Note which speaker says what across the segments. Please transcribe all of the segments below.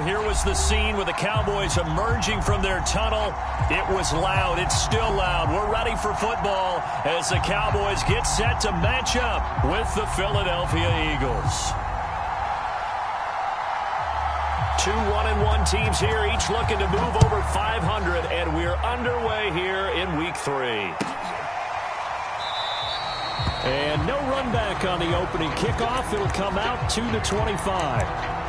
Speaker 1: here was the scene with the Cowboys emerging from their tunnel. It was loud. It's still loud. We're ready for football as the Cowboys get set to match up with the Philadelphia Eagles. Two 1-1 teams here, each looking to move over 500, and we're underway here in Week 3. And no run back on the opening kickoff. It'll come out 2-25.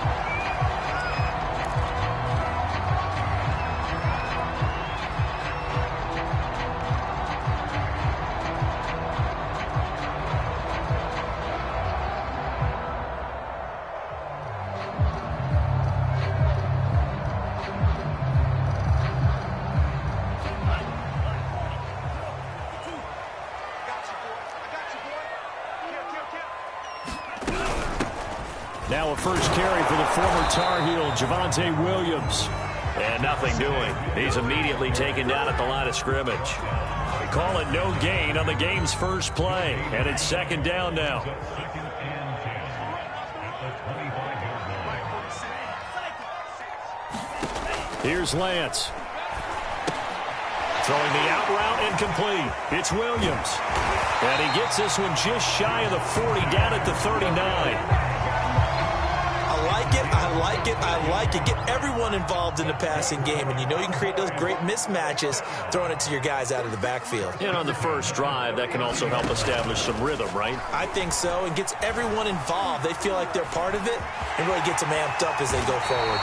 Speaker 1: Now a first carry for the former Tar Heel, Javonte Williams. And nothing doing. He's immediately taken down at the line of scrimmage. They call it no gain on the game's first play. And it's second down now. Here's Lance. Throwing the out route incomplete. It's Williams. And he gets this one just shy of the 40, down at the 39.
Speaker 2: I like it. Get everyone involved in the passing game, and you know you can create those great mismatches throwing it to your guys out of the backfield.
Speaker 1: And on the first drive, that can also help establish some rhythm, right?
Speaker 2: I think so. It gets everyone involved. They feel like they're part of it, and really gets them amped up as they go forward.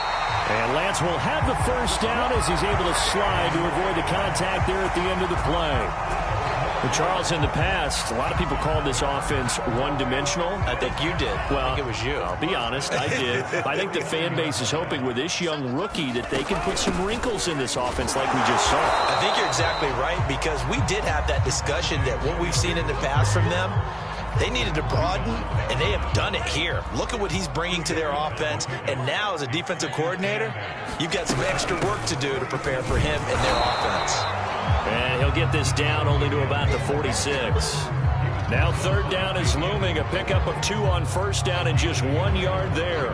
Speaker 1: And Lance will have the first down as he's able to slide to avoid the contact there at the end of the play. Well, Charles, in the past, a lot of people called this offense one-dimensional.
Speaker 2: I think you did.
Speaker 1: Well,
Speaker 2: I think it was you.
Speaker 1: I'll be honest, I did. I think the fan base is hoping with this young rookie that they can put some wrinkles in this offense like we just saw.
Speaker 2: I think you're exactly right, because we did have that discussion that what we've seen in the past from them, they needed to broaden, and they have done it here. Look at what he's bringing to their offense, and now as a defensive coordinator, you've got some extra work to do to prepare for him and their offense.
Speaker 1: And he'll get this down only to about the 46. Now third down is looming. A pickup of 2 on first down and just 1 yard there.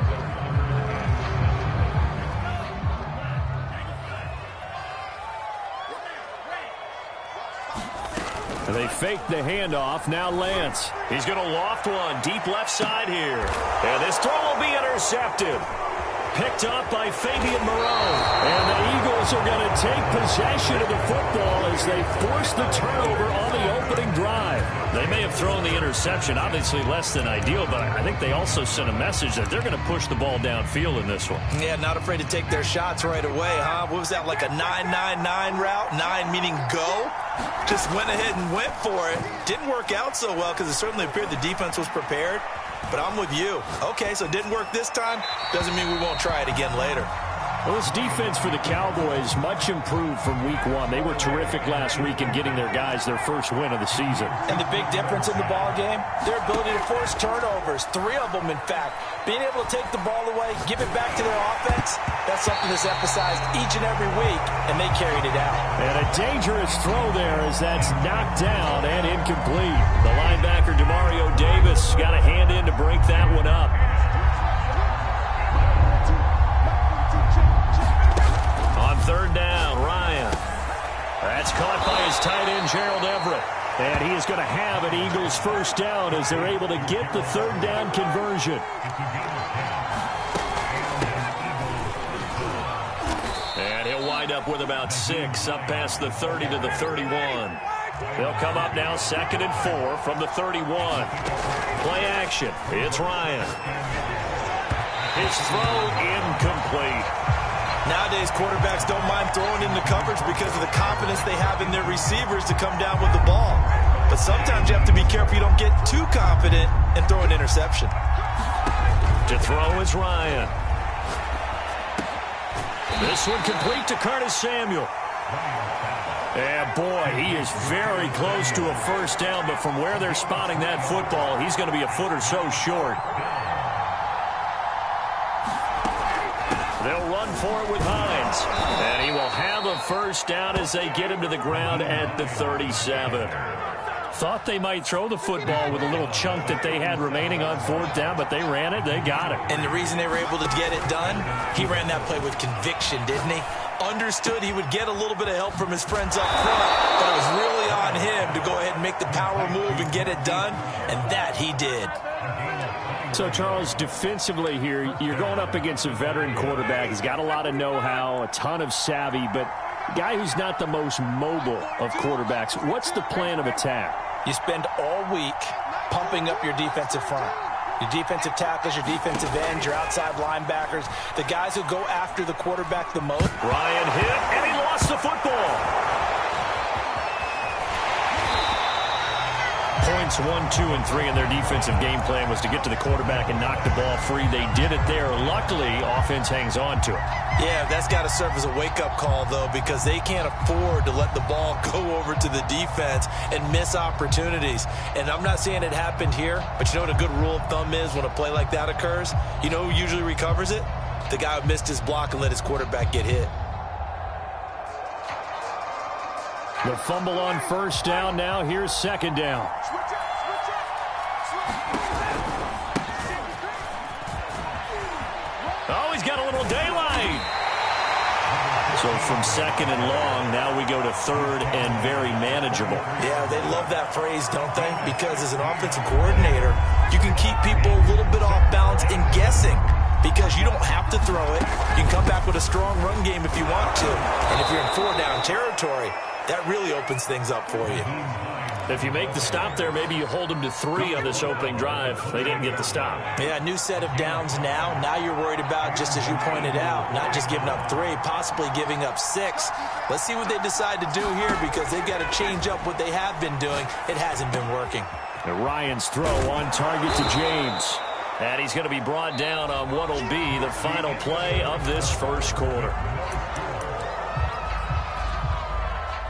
Speaker 1: And they fake the handoff. Now Lance. He's going to loft one deep left side here. And this throw will be intercepted. Picked up by Fabian Moreau. And the Eagles are going to take possession of the football as they force the turnover on the opening drive. They may have thrown the interception, obviously less than ideal, but I think they also sent a message that they're going to push the ball downfield in this one.
Speaker 2: Yeah, not afraid to take their shots right away, huh? What was that, like a 9-9-9 route? 9 meaning go? Just went ahead and went for it. Didn't work out so well because it certainly appeared the defense was prepared. But I'm with you. Okay, so it didn't work this time. Doesn't mean we won't try it again later.
Speaker 1: Well, this defense for the Cowboys much improved from week 1. They were terrific last week in getting their guys their first win of the season.
Speaker 2: And the big difference in the ball game, their ability to force turnovers. 3 of them, in fact. Being able to take the ball away, give it back to their offense, that's something that's emphasized each and every week, and they carried it out.
Speaker 1: And a dangerous throw there as that's knocked down and incomplete. The linebacker, Demario Davis, got a hand in to break that one up. On third down, Ryan. That's caught by his tight end, Gerald Everett. And he is going to have an Eagles first down as they're able to get the third down conversion. And he'll wind up with about 6 up past the 30 to the 31. They'll come up now 2nd and 4 from the 31. Play action. It's Ryan. His throw incomplete.
Speaker 2: Nowadays, quarterbacks don't mind throwing into coverage because of the confidence they have in their receivers to come down with the ball. But sometimes you have to be careful you don't get too confident and throw an interception.
Speaker 1: To throw is Ryan. This one complete to Curtis Samuel. And boy, he is very close to a first down, but from where they're spotting that football, he's going to be a foot or so short. They'll run for it with Hines. And he will have a first down as they get him to the ground at the 37. Thought they might throw the football with a little chunk that they had remaining on fourth down, but they ran it. They got it.
Speaker 2: And the reason they were able to get it done, he ran that play with conviction, didn't he? Understood he would get a little bit of help from his friends up front, but it was really on him to go ahead and make the power move and get it done, and that he did.
Speaker 1: So, Charles, defensively here, you're going up against a veteran quarterback. He's got a lot of know-how, a ton of savvy, but a guy who's not the most mobile of quarterbacks. What's the plan of attack?
Speaker 2: You spend all week pumping up your defensive front. Your defensive tackles, your defensive ends, your outside linebackers, the guys who go after the quarterback the most.
Speaker 1: Ryan hit, and he lost the football. Points 1, 2, and 3 in their defensive game plan was to get to the quarterback and knock the ball free. They did it there. Luckily, offense hangs on to it.
Speaker 2: Yeah, that's got to serve as a wake-up call, though, because they can't afford to let the ball go over to the defense and miss opportunities. And I'm not saying it happened here, but you know what a good rule of thumb is when a play like that occurs? You know who usually recovers it? The guy who missed his block and let his quarterback get hit.
Speaker 1: The fumble on first down. Now here's second down. Oh, he's got a little daylight. So from second and long, now we go to third and very manageable.
Speaker 2: Yeah, they love that phrase, don't they? Because as an offensive coordinator, you can keep people a little bit off balance and guessing. Because you don't have to throw it. You can come back with a strong run game if you want to. And if you're in four-down territory, that really opens things up for you.
Speaker 1: If you make the stop there, maybe you hold them to 3 on this opening drive. They didn't get the stop.
Speaker 2: Yeah, new set of downs now. Now you're worried about, just as you pointed out, not just giving up 3, possibly giving up 6. Let's see what they decide to do here because they've got to change up what they have been doing. It hasn't been working.
Speaker 1: And Ryan's throw on target to James. And he's going to be brought down on what will be the final play of this first quarter.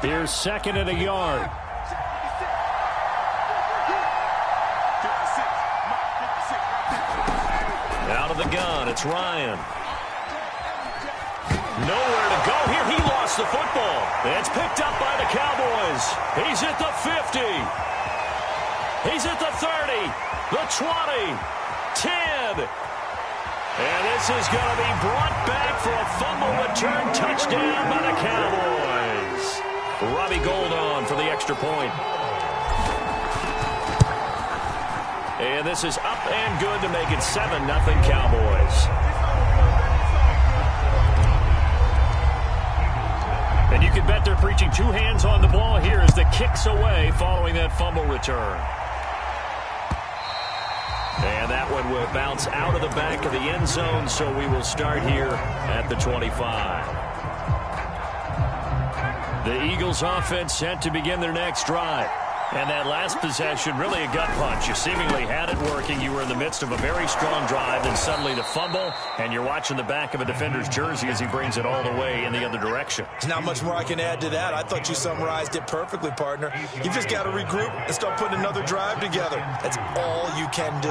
Speaker 1: Here's second and a yard. Out of the gun, it's Ryan. Nowhere to go here. He lost the football. It's picked up by the Cowboys. He's at the 50. He's at the 30, the 20, 10. And this is going to be brought back for a fumble return touchdown by the Cowboys. Robbie Gould on for the extra point. And this is up and good to make it 7-0 Cowboys. And you can bet they're preaching 2 hands on the ball here as the kick's away following that fumble return. And that one will bounce out of the back of the end zone, so we will start here at the 25. The Eagles offense set to begin their next drive. And that last possession, really a gut punch. You seemingly had it working. You were in the midst of a very strong drive, and suddenly the fumble, and you're watching the back of a defender's jersey as he brings it all the way in the other direction.
Speaker 2: There's not much more I can add to that. I thought you summarized it perfectly, partner. You've just got to regroup and start putting another drive together. That's all you can do.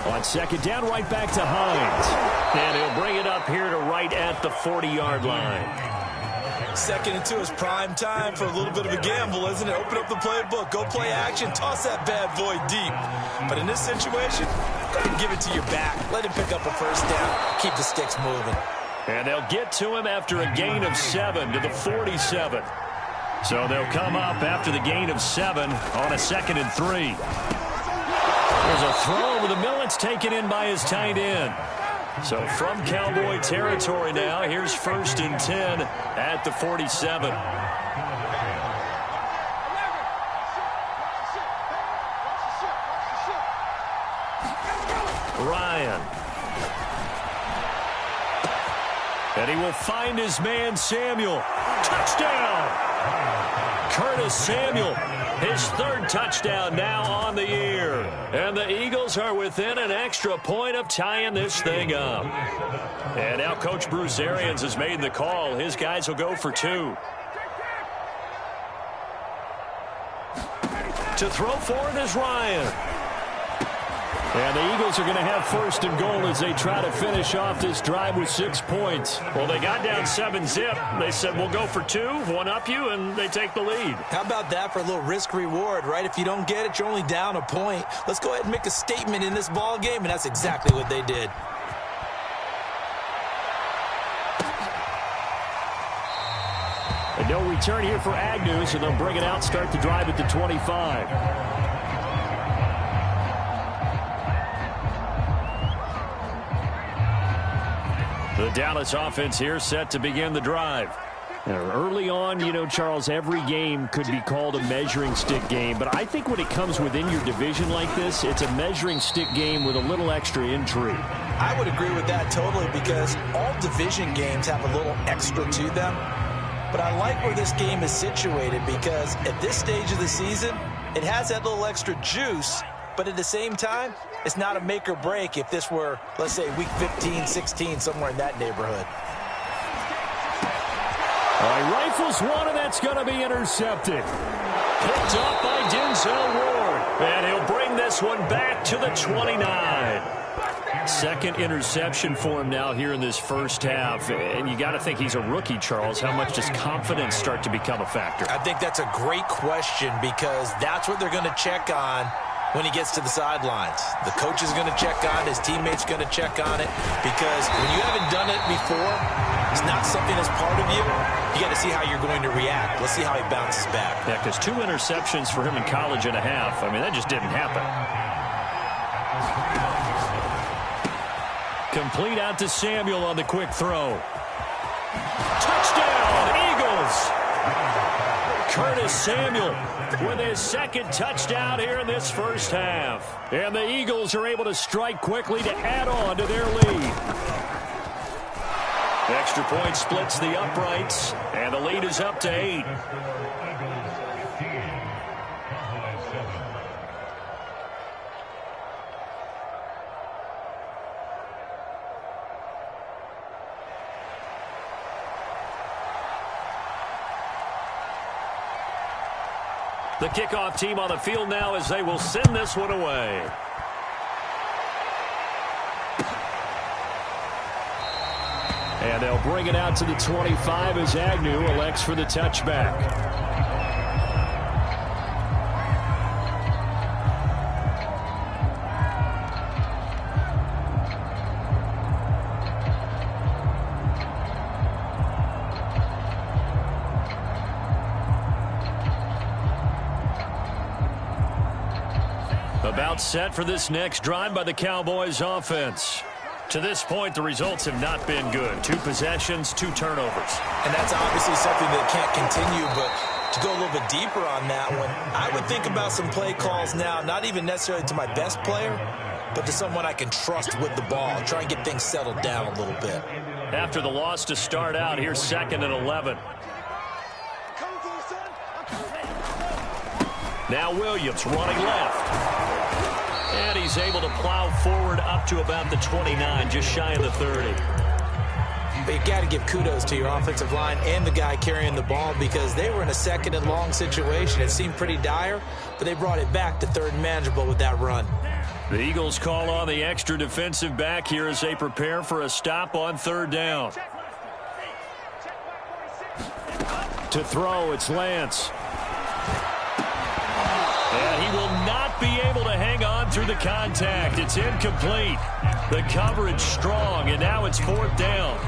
Speaker 1: On second down, right back to Hines. And he'll bring it up here to right at the 40-yard line.
Speaker 2: Second and 2 is prime time for a little bit of a gamble, isn't it? Open up the playbook, go play action, toss that bad boy deep. But in this situation, go ahead and give it to your back. Let him pick up a first down. Keep the sticks moving.
Speaker 1: And they'll get to him after a gain of 7 to the 47. So they'll come up after the gain of 7 on a 2nd and 3. There's a throw over the middle. It's taken in by his tight end. So from Cowboy territory now, here's 1st and 10 at the 47. Ryan. And he will find his man, Samuel. Touchdown! Curtis Samuel, his 3rd touchdown now on the year. And the Eagles are within an extra point of tying this thing up. And now Coach Bruce Arians has made the call. His guys will go for 2. To throw for it is Ryan. And the Eagles are going to have first and goal as they try to finish off this drive with 6 points. Well, they got down 7-zip. They said, we'll go for 2, one up you, and they take the lead.
Speaker 2: How about that for a little risk-reward, right? If you don't get it, you're only down a point. Let's go ahead and make a statement in this ball game, and that's exactly what they did.
Speaker 1: And no return here for Agnew, so they'll bring it out, start the drive at the 25. The Dallas offense here set to begin the drive. Now, early on, you know, Charles, every game could be called a measuring stick game. But I think when it comes within your division like this, it's a measuring stick game with a little extra intrigue.
Speaker 2: I would agree with that totally because all division games have a little extra to them. But I like where this game is situated because at this stage of the season, it has that little extra juice. But at the same time, it's not a make or break if this were, let's say, week 15, 16, somewhere in that neighborhood.
Speaker 1: All right, rifles one, and that's going to be intercepted. Picked up by Denzel Ward. And he'll bring this one back to the 29. Second interception for him now here in this first half. And you got to think he's a rookie, Charles. How much does confidence start to become a factor?
Speaker 2: I think that's a great question because that's what they're going to check on when he gets to the sidelines. The coach is going to check on it. His teammates going to check on it because when you haven't done it before, it's not something that's part of you. You got to see how you're going to react. Let's see how he bounces back.
Speaker 1: Yeah, because 2 interceptions for him in college and a half. I mean, that just didn't happen. Complete out to Samuel on the quick throw. Touchdown, Eagles! Curtis Samuel with his second touchdown here in this first half. And the Eagles are able to strike quickly to add on to their lead. Extra point splits the uprights, and the lead is up to 8. The kickoff team on the field now as they will send this one away. And they'll bring it out to the 25 as Agnew elects for the touchback. About set for this next drive by the Cowboys offense. To this point, the results have not been good. 2 possessions, 2 turnovers.
Speaker 2: And that's obviously something that can't continue, but to go a little bit deeper on that one, I would think about some play calls now, not even necessarily to my best player, but to someone I can trust with the ball. Try and get things settled down a little bit.
Speaker 1: After the loss to start out, here's 2nd and 11. Now Williams running left. And he's able to plow forward up to about the 29, just shy of the 30.
Speaker 2: But you got to give kudos to your offensive line and the guy carrying the ball because they were in a 2nd and long situation. It seemed pretty dire, but they brought it back to 3rd and manageable with that run.
Speaker 1: The Eagles call on the extra defensive back here as they prepare for a stop on 3rd down. To throw, it's Lance. And he will not be able to hang on through the contact. It's incomplete. The coverage strong, and now it's 4th down.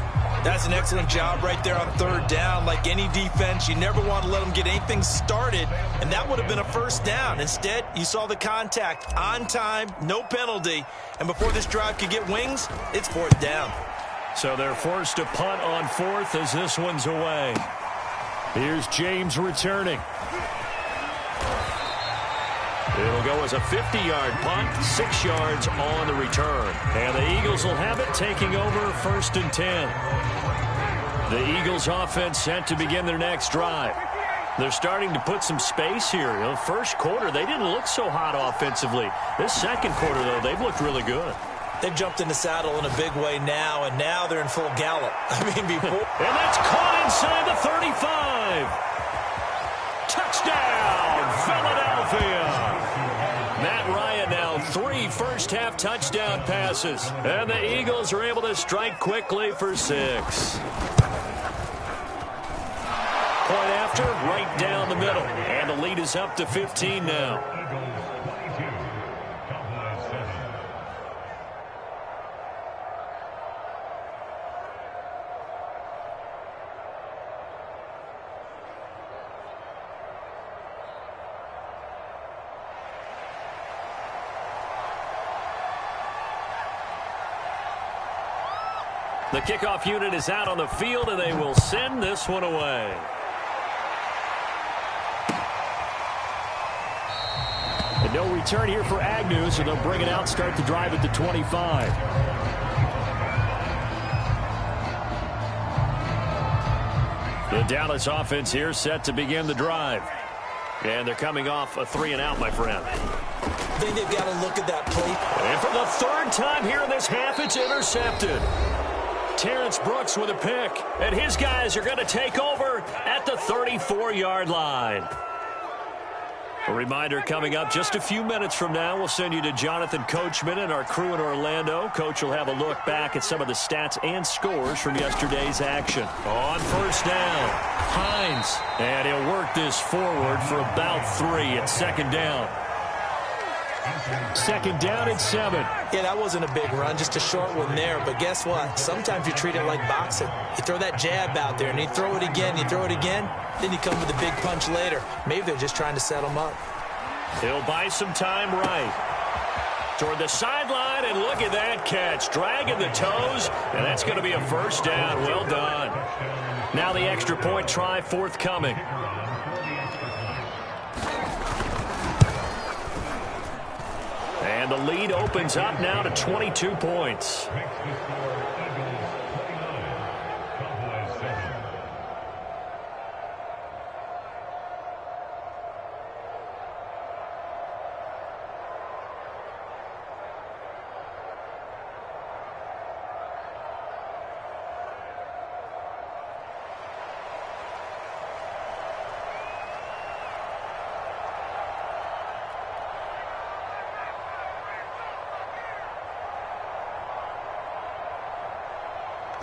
Speaker 2: That's an excellent job right there on 3rd down. Like any defense, you never want to let them get anything started, and that would have been a 1st down. Instead, you saw the contact on time, no penalty, and before this drive could get wings, it's 4th down.
Speaker 1: So they're forced to punt on 4th as this one's away. Here's James returning. It'll go as a 50-yard punt, 6 yards on the return. And the Eagles will have it, taking over 1st and 10. The Eagles offense set to begin their next drive. They're starting to put some space here. You know, first quarter, they didn't look so hot offensively. This second quarter, though, they've looked really good.
Speaker 2: They've jumped in the saddle in a big way now, and now they're in full gallop. I mean, before...
Speaker 1: And that's caught inside the 35. Touchdown, Philadelphia. Matt Ryan now 3 first-half touchdown passes. And the Eagles are able to strike quickly for 6. Point after, right down the middle. And the lead is up to 15 now. The kickoff unit is out on the field, and they will send this one away. And no return here for Agnew, so they'll bring it out, start the drive at the 25. The Dallas offense here set to begin the drive. And they're coming off a 3-and-out, my friend.
Speaker 2: I think they've got to look at that play.
Speaker 1: And for the 3rd time here in this half, it's intercepted. Terrence Brooks with a pick, and his guys are going to take over at the 34-yard line. A reminder coming up just a few minutes from now, we'll send you to Jonathan Coachman and our crew in Orlando. Coach will have a look back at some of the stats and scores from yesterday's action. On first down, Hines, and he'll work this forward for about 3 at 2nd down. 2nd down and 7.
Speaker 2: Yeah, that wasn't a big run, just a short one there. But guess what? Sometimes you treat it like boxing. You throw that jab out there, and you throw it again, then you come with a big punch later. Maybe they're just trying to set them up.
Speaker 1: He'll buy some time right. Toward the sideline, and look at that catch. Dragging the toes, and that's going to be a first down. Well done. Now the extra point try forthcoming. And the lead opens up now to 22 points.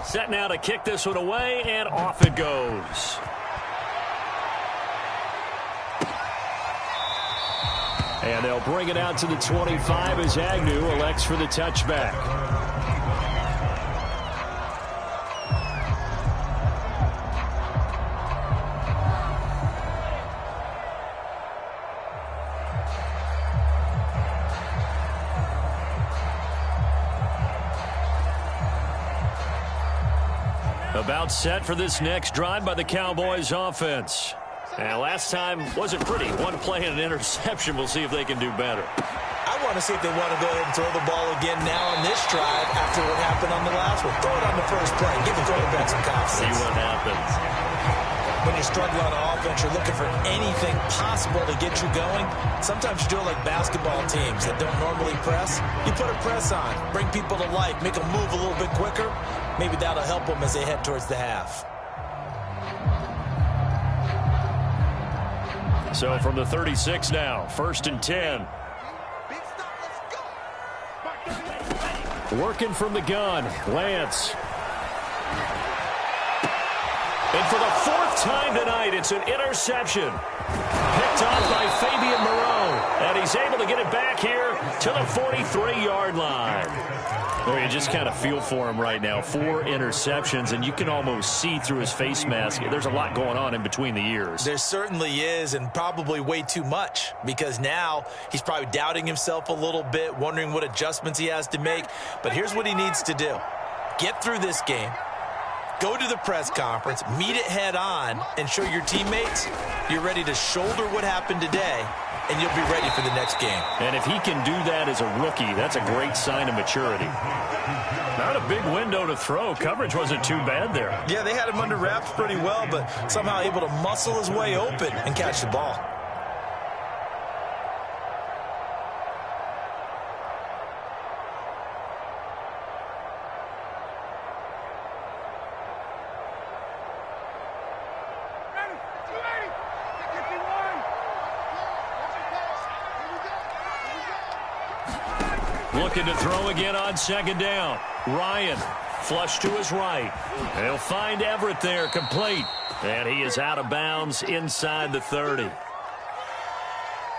Speaker 1: Set now to kick this one away, and off it goes. And they'll bring it out to the 25 as Agnew elects for the touchback. About set for this next drive by the Cowboys offense. And last time wasn't pretty. One play and an interception. We'll see if they can do better.
Speaker 2: I want to see if they want to go ahead and throw the ball again now on this drive after what happened on the last one. Throw it on the first play. Give the quarterback some confidence.
Speaker 1: See what happens.
Speaker 2: When you're struggling on offense, you're looking for anything possible to get you going. Sometimes you do it like basketball teams that don't normally press. You put a press on, bring people to life, make them move a little bit quicker. Maybe that'll help them as they head towards the half.
Speaker 1: So from the 36 now, 1st and 10. Working from the gun, Lance. And for the 4th time tonight, it's an interception. Picked off by Fabian Moreau. And he's able to get it back here to the 43-yard line. Well, you just kind of feel for him right now. 4 interceptions, and you can almost see through his face mask. There's a lot going on in between the ears.
Speaker 2: There certainly is, and probably way too much, because now he's probably doubting himself a little bit, wondering what adjustments he has to make. But here's what he needs to do. Get through this game. Go to the press conference, meet it head on, and show your teammates you're ready to shoulder what happened today, and you'll be ready for the next game.
Speaker 1: And if he can do that as a rookie, that's a great sign of maturity. Not a big window to throw. Coverage wasn't too bad there.
Speaker 2: Yeah, they had him under wraps pretty well, but somehow able to muscle his way open and catch the ball.
Speaker 1: Looking to throw again on second down. Ryan, flush to his right. He'll find Everett there, complete. And he is out of bounds inside the 30.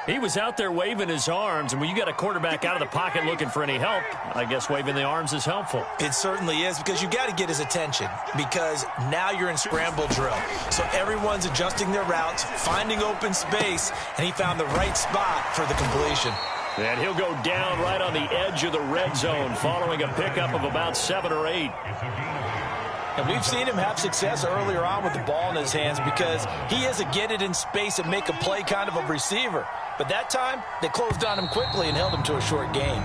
Speaker 1: He was out there waving his arms, and when you got a quarterback out of the pocket looking for any help, I guess waving the arms is helpful.
Speaker 2: It certainly is, because you got to get his attention, because now you're in scramble drill. So everyone's adjusting their routes, finding open space, and he found the right spot for the completion.
Speaker 1: And he'll go down right on the edge of the red zone following a pickup of about 7 or 8.
Speaker 2: And we've seen him have success earlier on with the ball in his hands because he is a get it in space and make a play kind of a receiver. But that time, they closed on him quickly and held him to a short gain.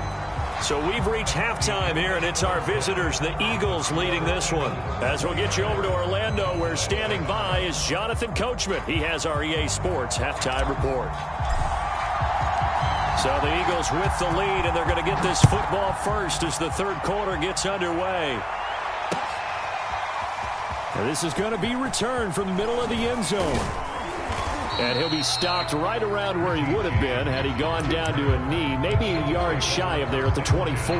Speaker 1: So we've reached halftime here, and it's our visitors, the Eagles, leading this one. As we'll get you over to Orlando, where standing by is Jonathan Coachman. He has our EA Sports halftime report. So the Eagles with the lead, and they're going to get this football first as the third quarter gets underway. Now this is going to be returned from the middle of the end zone. And he'll be stopped right around where he would have been had he gone down to a knee, maybe a yard shy of there at the 24.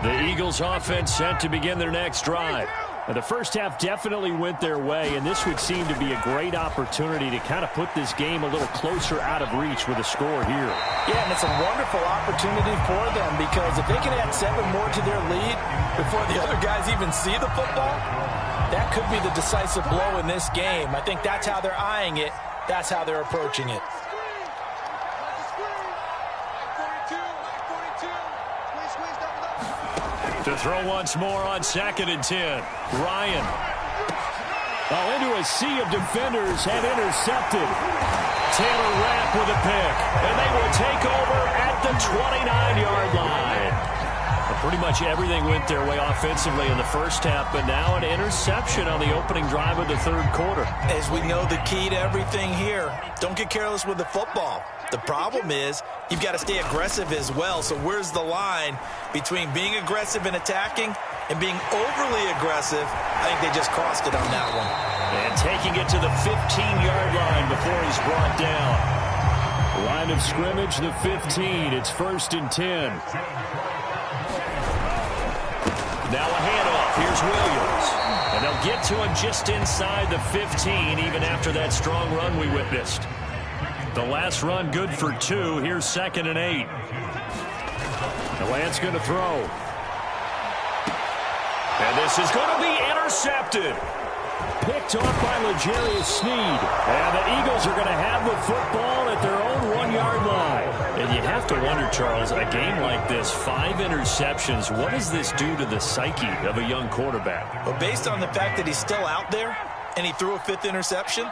Speaker 1: The Eagles offense set to begin their next drive. Now, the first half definitely went their way, and this would seem to be a great opportunity to kind of put this game a little closer out of reach with a score here.
Speaker 2: Yeah, and it's a wonderful opportunity for them, because if they can add 7 more to their lead before the other guys even see the football, that could be the decisive blow in this game. I think that's how they're eyeing it. That's how they're approaching it.
Speaker 1: To throw once more on 2nd and 10. Ryan. Into a sea of defenders and intercepted. Taylor Rapp with a pick. And they will take over at the 29-yard line. Pretty much everything went their way offensively in the first half, but now an interception on the opening drive of the third quarter.
Speaker 2: As we know, the key to everything here, don't get careless with the football. The problem is you've got to stay aggressive as well. So where's the line between being aggressive and attacking and being overly aggressive? I think they just crossed it on that one.
Speaker 1: And taking it to the 15-yard line before he's brought down. Line of scrimmage, the 15. It's 1st and 10. Now a handoff. Here's Williams. And they'll get to him just inside the 15, even after that strong run we witnessed. The last run good for 2. Here's 2nd and 8. The Lance going to throw. And this is going to be intercepted. Picked off by L'Jarius Sneed. And the Eagles are going to have the football at their own 1-yard line. And you have to wonder, Charles, a game like this, 5 interceptions, what does this do to the psyche of a young quarterback?
Speaker 2: Well, based on the fact that he's still out there and he threw a 5th interception,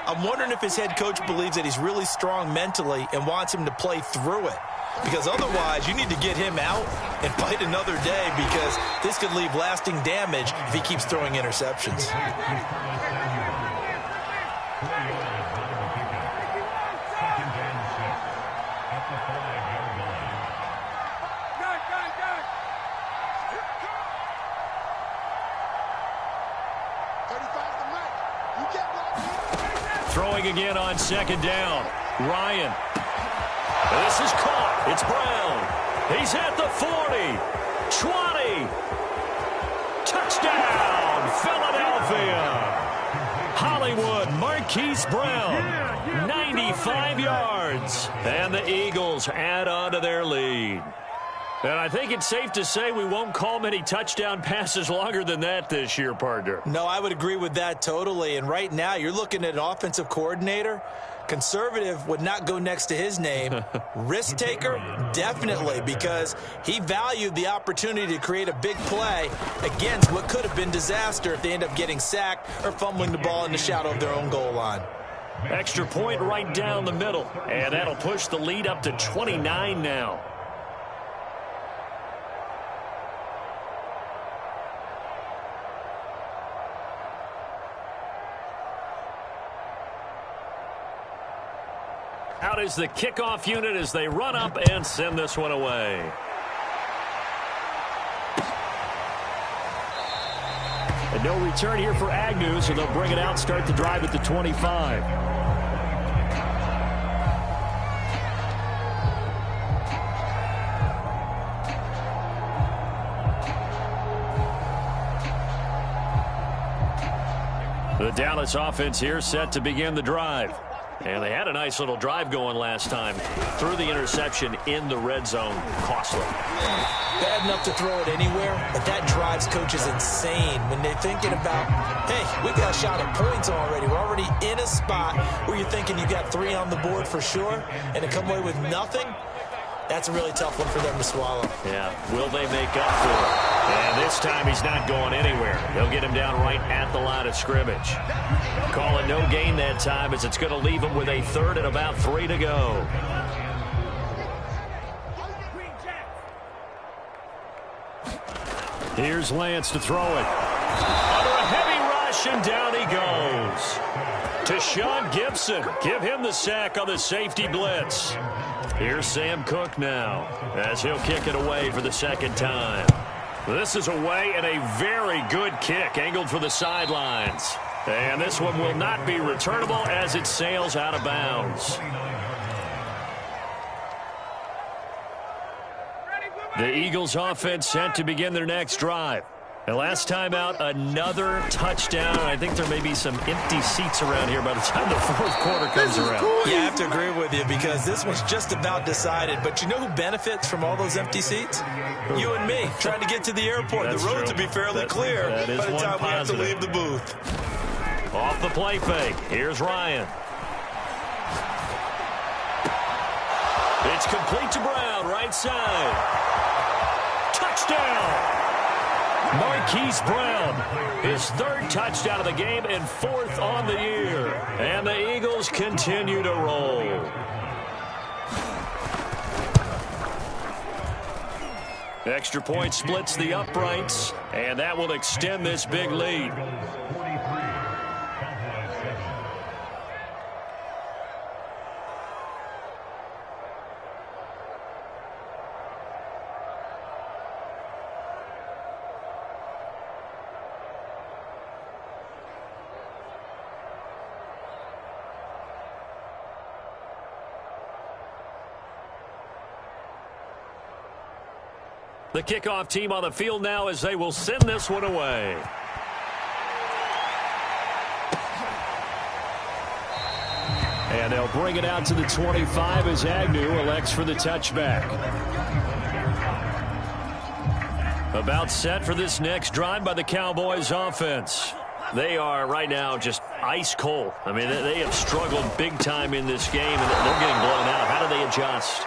Speaker 2: I'm wondering if his head coach believes that he's really strong mentally and wants him to play through it. Because otherwise, you need to get him out and fight another day, because this could leave lasting damage if he keeps throwing interceptions.
Speaker 1: Throwing again on 2nd down. Ryan. This is caught. It's Brown. He's at the 40. 20. Touchdown, Philadelphia. Hollywood Marquise Brown. 95 yards. And the Eagles add on to their lead. And I think it's safe to say we won't call many touchdown passes longer than that this year, partner.
Speaker 2: No, I would agree with that totally. And right now, you're looking at an offensive coordinator. Conservative would not go next to his name. Risk taker, definitely, because he valued the opportunity to create a big play against what could have been disaster if they end up getting sacked or fumbling the ball in the shadow of their own goal line.
Speaker 1: Extra point right down the middle, and that'll push the lead up to 29 now. Out is the kickoff unit as they run up and send this one away. And no return here for Agnew, so they'll bring it out, start the drive at the 25. The Dallas offense here set to begin the drive. And they had a nice little drive going last time. Threw the interception in the red zone. Costly.
Speaker 2: Bad enough to throw it anywhere, but that drives coaches insane when they're thinking about, hey, we got a shot at points already. We're already in a spot where you're thinking you got 3 on the board for sure, and to come away with nothing, that's a really tough one for them to swallow.
Speaker 1: Yeah, will they make up for it? And this time he's not going anywhere. They'll get him down right at the line of scrimmage. Call it no gain that time as it's going to leave him with a 3rd and about 3 to go. Here's Lance to throw it. Under a heavy rush, and down he goes. To Sean Gibson. Give him the sack on the safety blitz. Here's Sam Cook now as he'll kick it away for the 2nd time. This is away and a very good kick angled for the sidelines. And this one will not be returnable as it sails out of bounds. The Eagles offense set to begin their next drive. And last time out, another touchdown. I think there may be some empty seats around here by the time the 4th quarter comes around.
Speaker 2: Yeah, I have to agree with you because this one's just about decided. But you know who benefits from all those empty seats? You and me, trying to get to the airport.
Speaker 1: That's
Speaker 2: the roads
Speaker 1: true.
Speaker 2: will be fairly clear
Speaker 1: by the time
Speaker 2: we have to leave the booth.
Speaker 1: Off the play fake. Here's Ryan. It's complete to Brown, right side. Touchdown! Marquise Brown, his 3rd touchdown of the game and 4th on the year. And the Eagles continue to roll. Extra point splits the uprights, and that will extend this big lead. The kickoff team on the field now as they will send this one away. And they'll bring it out to the 25 as Agnew elects for the touchback. About set for this next drive by the Cowboys offense. They are right now just ice cold. I mean, they have struggled big time in this game, and they're getting blown out. How do they adjust?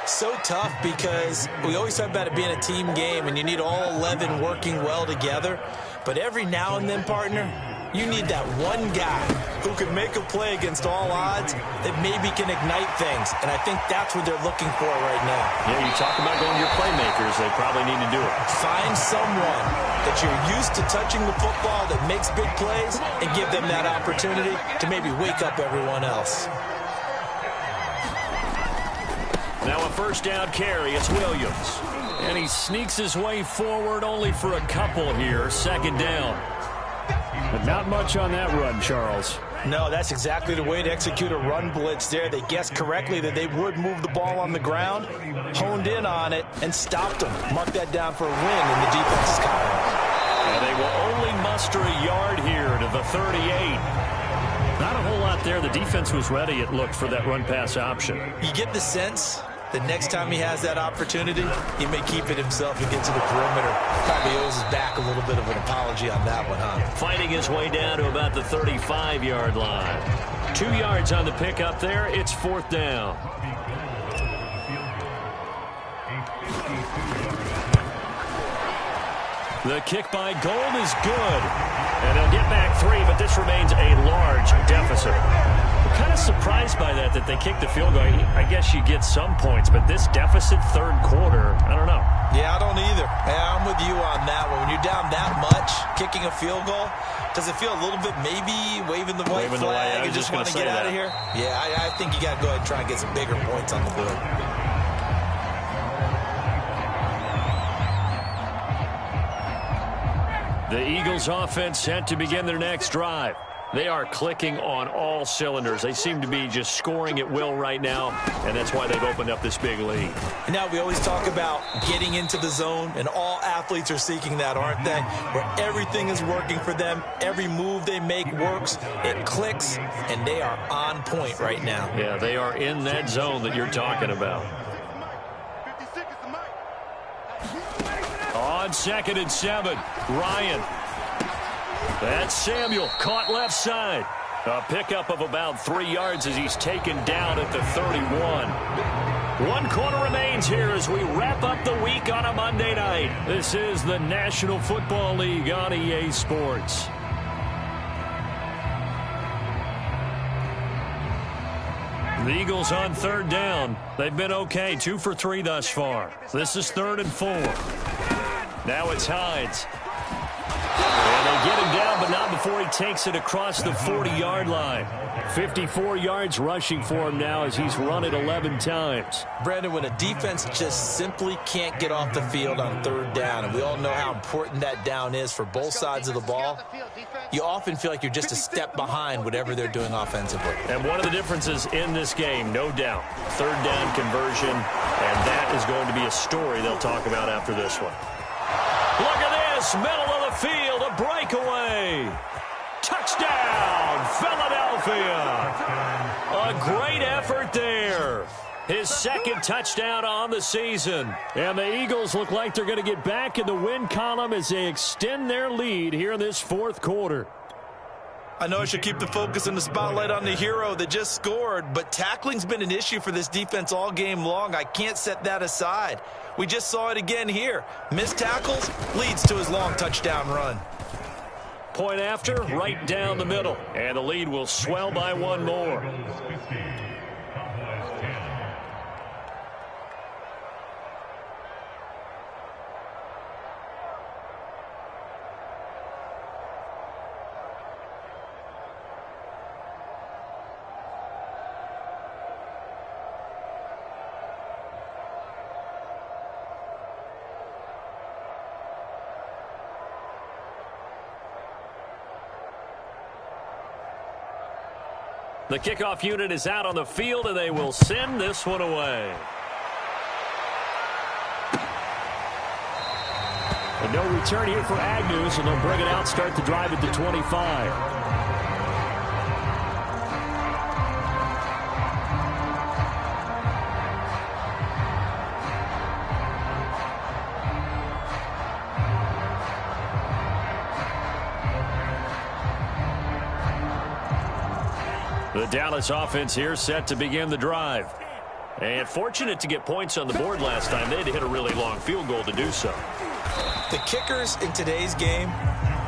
Speaker 2: So tough because we always talk about it being a team game and you need all 11 working well together. But every now and then, partner, you need that one guy who can make a play against all odds that maybe can ignite things. And I think that's what they're looking for right now.
Speaker 1: Yeah, you talk about going to your playmakers. They probably need to do it.
Speaker 2: Find someone that you're used to touching the football that makes big plays and give them that opportunity to maybe wake up everyone else.
Speaker 1: Now a 1st down carry. It's Williams. And he sneaks his way forward only for a couple here. 2nd down. But not much on that run, Charles.
Speaker 2: No, that's exactly the way to execute a run blitz there. They guessed correctly that they would move the ball on the ground, honed in on it, and stopped them. Mark that down for a win in the defense's column.
Speaker 1: And they will only muster a yard here to the 38. Not a whole lot there. The defense was ready, it looked, for that run-pass option.
Speaker 2: You get the sense the next time he has that opportunity, he may keep it himself and get to the perimeter. Probably owes his back a little bit of an apology on that one, huh?
Speaker 1: Fighting his way down to about the 35-yard line. 2 yards on the pickup there. It's 4th down. The kick by Gold is good. And they'll get back 3, but this remains a large deficit. Kind of surprised by that they kicked the field goal. I guess you get some points, but this deficit 3rd quarter, I don't know.
Speaker 2: Yeah, I don't either. Yeah, I'm with you on that one. When you're down that much, kicking a field goal, does it feel a little bit maybe waving the white flag and just want to get out of here? Yeah, I think you got to go ahead and try and get some bigger points on the board. The
Speaker 1: Eagles offense set to begin their next drive. They are clicking on all cylinders. They seem to be just scoring at will right now, and that's why they've opened up this big lead.
Speaker 2: Now we always talk about getting into the zone, and all athletes are seeking that, aren't they? Where everything is working for them, every move they make works, it clicks, and they are on point right now.
Speaker 1: Yeah, they are in that zone that you're talking about. On 2nd and 7, Ryan. That's Samuel, caught left side. A pickup of about 3 yards as he's taken down at the 31. 1 quarter remains here as we wrap up the week on a Monday night. This is the National Football League on EA Sports. The Eagles on 3rd down. They've been okay, 2 for 3 thus far. This is 3rd and 4. Now it's Hines. And they get him down, but not before he takes it across the 40-yard line. 54 yards rushing for him now as he's run it 11 times.
Speaker 2: Brandon, when a defense just simply can't get off the field on 3rd down, and we all know how important that down is for both sides of the ball, you often feel like you're just a step behind whatever they're doing offensively.
Speaker 1: And one of the differences in this game, no doubt, 3rd down conversion, and that is going to be a story they'll talk about after this one. Look at this, middle of the field, a breakaway. Touchdown, Philadelphia. A great effort there. His 2nd touchdown on the season. And the Eagles look like they're going to get back in the win column as they extend their lead here in this 4th quarter.
Speaker 2: I know I should keep the focus and the spotlight on the hero that just scored, but tackling's been an issue for this defense all game long. I can't set that aside. We just saw it again here. Missed tackles leads to his long touchdown run.
Speaker 1: Point after, right down the middle. And the lead will swell by 1 more. The kickoff unit is out on the field, and they will send this one away. And no return here for Agnews, and they'll bring it out, start the drive at the 25. The Dallas offense here set to begin the drive. And fortunate to get points on the board last time. They had to hit a really long field goal to do so.
Speaker 2: The kickers in today's game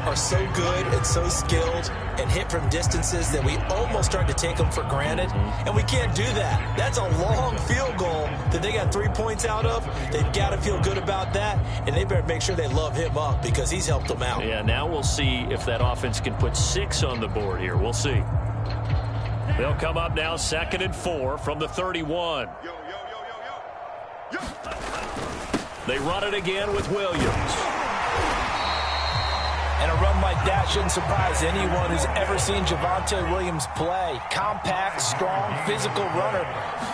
Speaker 2: are so good and so skilled and hit from distances that we almost start to take them for granted. And we can't do that. That's a long field goal that they got 3 points out of. They've got to feel good about that, and they better make sure they love him up because he's helped them out.
Speaker 1: Yeah, now we'll see if that offense can put 6 on the board here. We'll see. They'll come up now 2nd and 4 from the 31. They run it again with Williams.
Speaker 2: And a run like that shouldn't surprise anyone who's ever seen Javonte Williams play. Compact, strong, physical runner.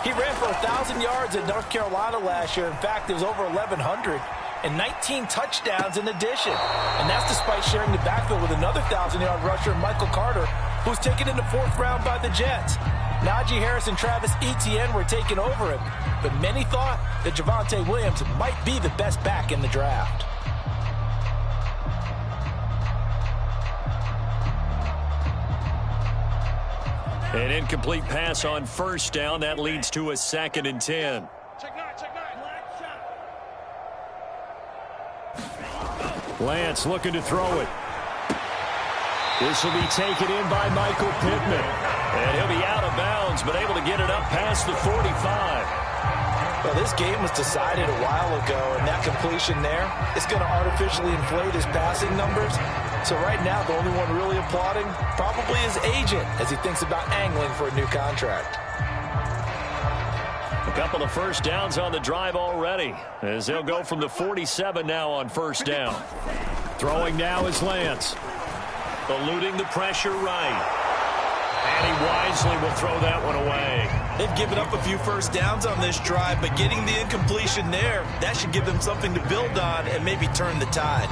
Speaker 2: He ran for 1,000 yards at North Carolina last year. In fact, it was over 1,100. And 19 touchdowns in addition. And that's despite sharing the backfield with another 1,000-yard rusher, Michael Carter, who's taken in the 4th round by the Jets. Najee Harris and Travis Etienne were taking over him, but many thought that Javonte Williams might be the best back in the draft.
Speaker 1: An incomplete pass on 1st down. That leads to a 2nd and 10. Lance looking to throw it. This will be taken in by Michael Pittman. And he'll be out of bounds, but able to get it up past the 45.
Speaker 2: Well, this game was decided a while ago, and that completion there is going to artificially inflate his passing numbers. So right now, the only one really applauding probably his agent as he thinks about angling for a new contract.
Speaker 1: A couple of 1st downs on the drive already, as they'll go from the 47 now on 1st down. Throwing now is Lance. Eluding the pressure right. And he wisely will throw that one away.
Speaker 2: They've given up a few first downs on this drive, but getting the incompletion there, that should give them something to build on and maybe turn the tide.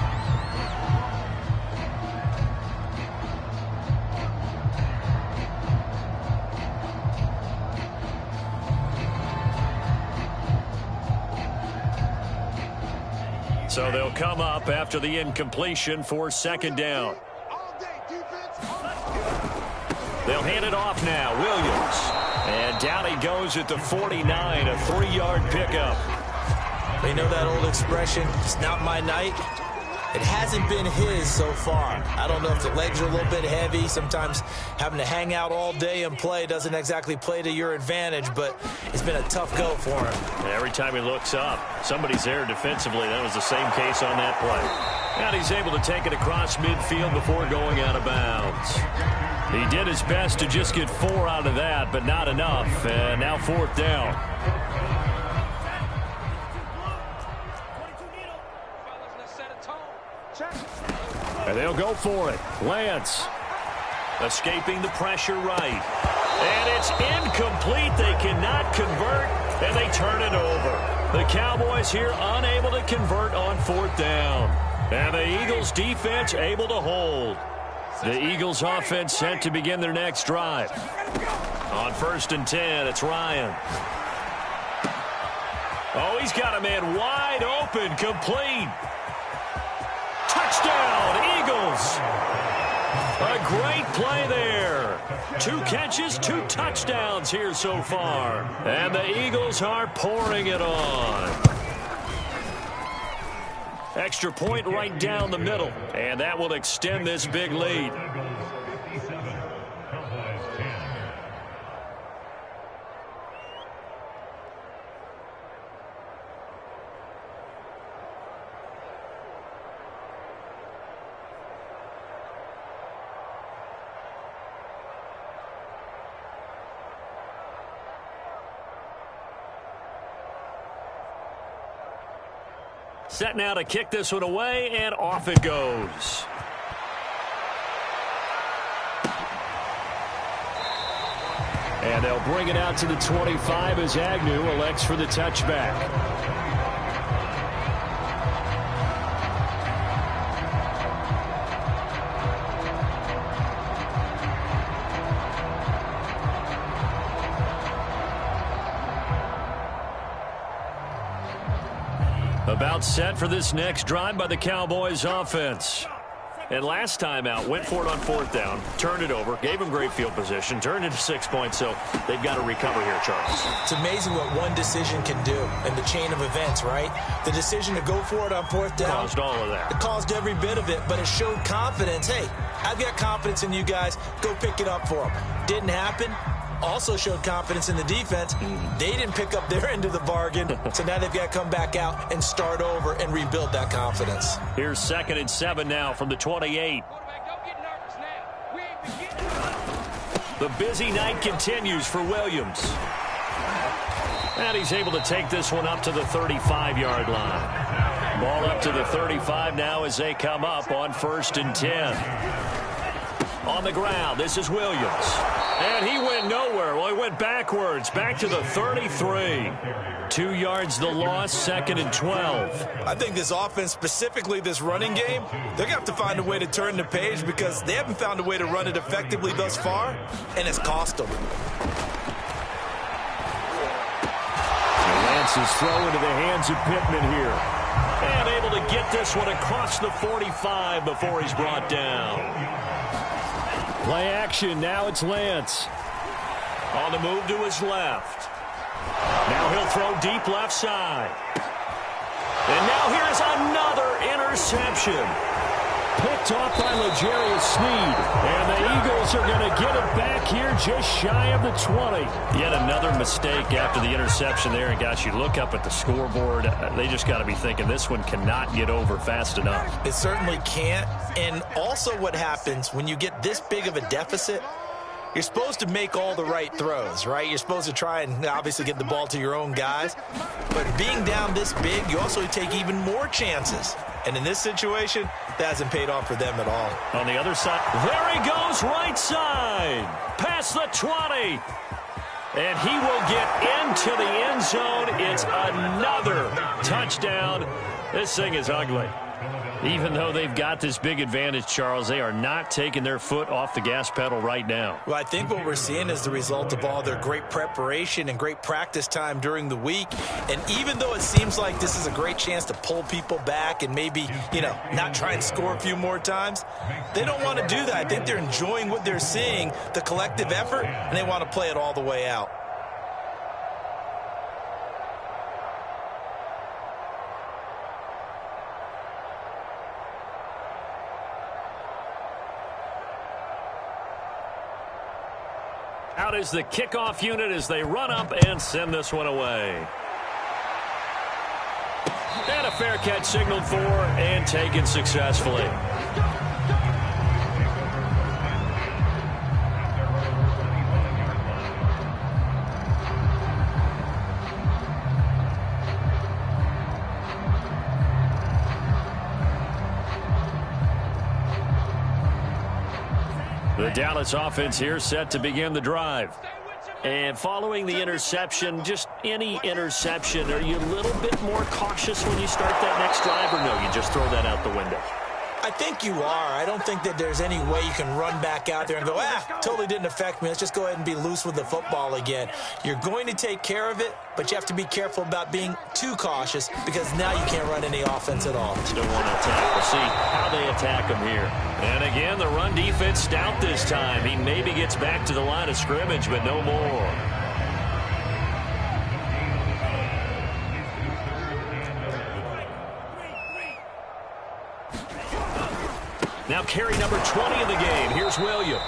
Speaker 1: So they'll come up after the incompletion for second down. They'll hand it off now. Williams. And down he goes at the 49, a 3-yard pickup.
Speaker 2: You know that old expression, it's not my night? It hasn't been his so far. I don't know if the legs are a little bit heavy. Sometimes having to hang out all day and play doesn't exactly play to your advantage, but it's been a tough go for him.
Speaker 1: And every time he looks up, somebody's there defensively. That was the same case on that play. And he's able to take it across midfield before going out of bounds. He did his best to just get 4 out of that, but not enough. And now 4th down. And they'll go for it. Lance escaping the pressure right. And it's incomplete. They cannot convert, and they turn it over. The Cowboys here unable to convert on 4th down. And the Eagles defense able to hold. The Eagles offense set to begin their next drive. On 1st and 10, it's Ryan. Oh, he's got a man wide open, complete. Touchdown, Eagles. A great play there. 2 catches, 2 touchdowns here so far. And the Eagles are pouring it on. Extra point right down the middle. And that will extend this big lead. Set now to kick this one away, and off it goes. And they'll bring it out to the 25 as Agnew elects for the touchback. About set for this next drive by the Cowboys offense. And last time out, went for it on 4th down, turned it over, gave them great field position, turned into 6 points, so they've got to recover here, Charles.
Speaker 2: It's amazing what one decision can do in the chain of events, right? The decision to go for it on 4th down.
Speaker 1: Caused all of that.
Speaker 2: It caused every bit of it, but it showed confidence. Hey, I've got confidence in you guys. Go pick it up for them. Didn't happen. Also showed confidence in the defense. They didn't pick up their end of the bargain, so now they've got to come back out and start over and rebuild that confidence.
Speaker 1: Here's 2nd and 7 now from the 28. The busy night continues for Williams. And he's able to take this one up to the 35-yard line. Ball up to the 35 now as they come up on 1st and 10. On the ground, this is Williams. And he went nowhere. Well, he went backwards, back to the 33. 2 yards the loss, 2nd and 12.
Speaker 2: I think this offense, specifically this running game, they're going to have to find a way to turn the page because they haven't found a way to run it effectively thus far, and it's cost them.
Speaker 1: Lance's throw into the hands of Pittman here. And able to get this one across the 45 before he's brought down. Play action, now it's Lance. On the move to his left. Now he'll throw deep left side. And now here's another interception. Picked off by L'Jarius Sneed. And the Eagles are going to get it back here just shy of the 20. Yet another mistake after the interception there. And guys, you look up at the scoreboard, they just got to be thinking this one cannot get over fast enough.
Speaker 2: It certainly can't. And also what happens when you get this big of a deficit, You're supposed to make all the right throws, right? You're supposed to try and obviously get the ball to your own guys. But being down this big, you also take even more chances. And in this situation, that hasn't paid off for them at all.
Speaker 1: On the other side, there he goes, right side. Past the 20. And he will get into the end zone. It's another touchdown. This thing is ugly. Even though they've got this big advantage, Charles, they are not taking their foot off the gas pedal right now.
Speaker 2: Well, I think what we're seeing is the result of all their great preparation and great practice time during the week. And even though it seems like this is a great chance to pull people back and maybe, not try and score a few more times, they don't want to do that. I think they're enjoying what they're seeing, the collective effort, and they want to play it all the way out.
Speaker 1: Out is the kickoff unit as they run up and send this one away. And a fair catch signaled for and taken successfully. The Dallas offense here set to begin the drive. And following the interception, just any interception, are you a little bit more cautious when you start that next drive, or no, you just throw that out the window?
Speaker 2: I think you are. I don't think that there's any way you can run back out there and go, totally didn't affect me. Let's just go ahead and be loose with the football again. You're going to take care of it, but you have to be careful about being too cautious because now you can't run any offense at all.
Speaker 1: Still want to attack. We'll see how they attack him here. And again, the run defense stout this time. He maybe gets back to the line of scrimmage, but no more. Now carry number 20 of the game. Here's Williams.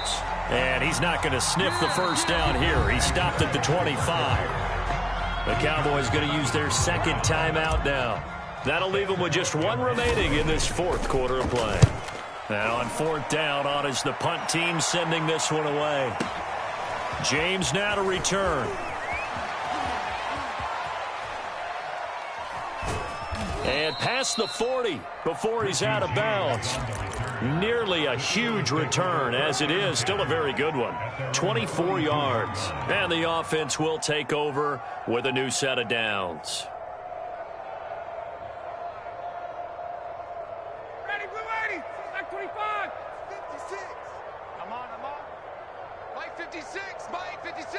Speaker 1: And he's not going to sniff the first down here. He stopped at the 25. The Cowboys going to use their second timeout now. That'll leave them with just one remaining in this fourth quarter of play. Now on fourth down, on is the punt team sending this one away. James now to return. And past the 40 before he's out of bounds. Nearly a huge return, as it is. Still a very good one. 24 yards. And the offense will take over with a new set of downs.
Speaker 3: Ready, we're ready. Like 25. 56. Come on, come on. Mike 56. Mike 56.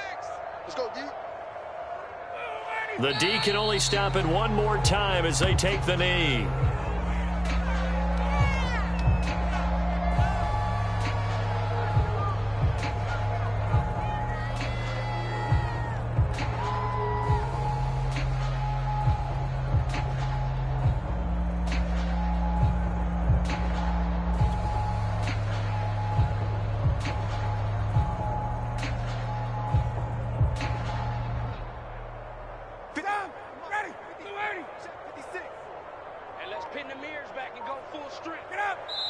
Speaker 3: Let's go, D.
Speaker 1: The D can only stop it one more time as they take the knee.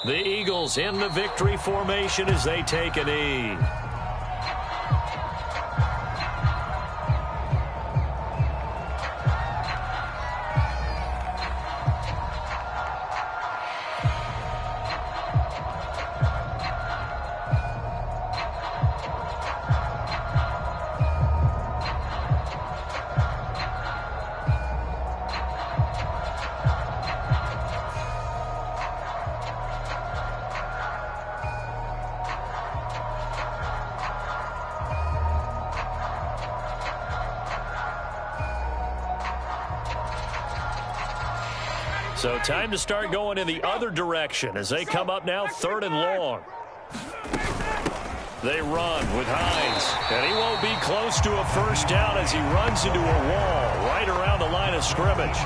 Speaker 1: The Eagles in the victory formation as they take a knee. So time to start going in the other direction as they come up now 3rd and long. They run with Hines, and he won't be close to a first down as he runs into a wall right around the line of scrimmage.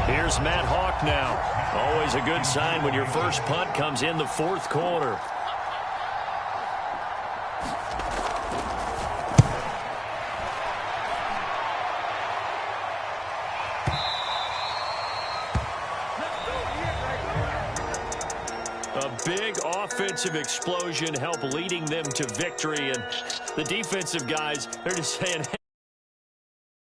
Speaker 1: Here's Matt Hawk now. Always a good sign when your first punt comes in the 4th quarter. A big offensive explosion help leading them to victory. And the defensive guys, they're just saying,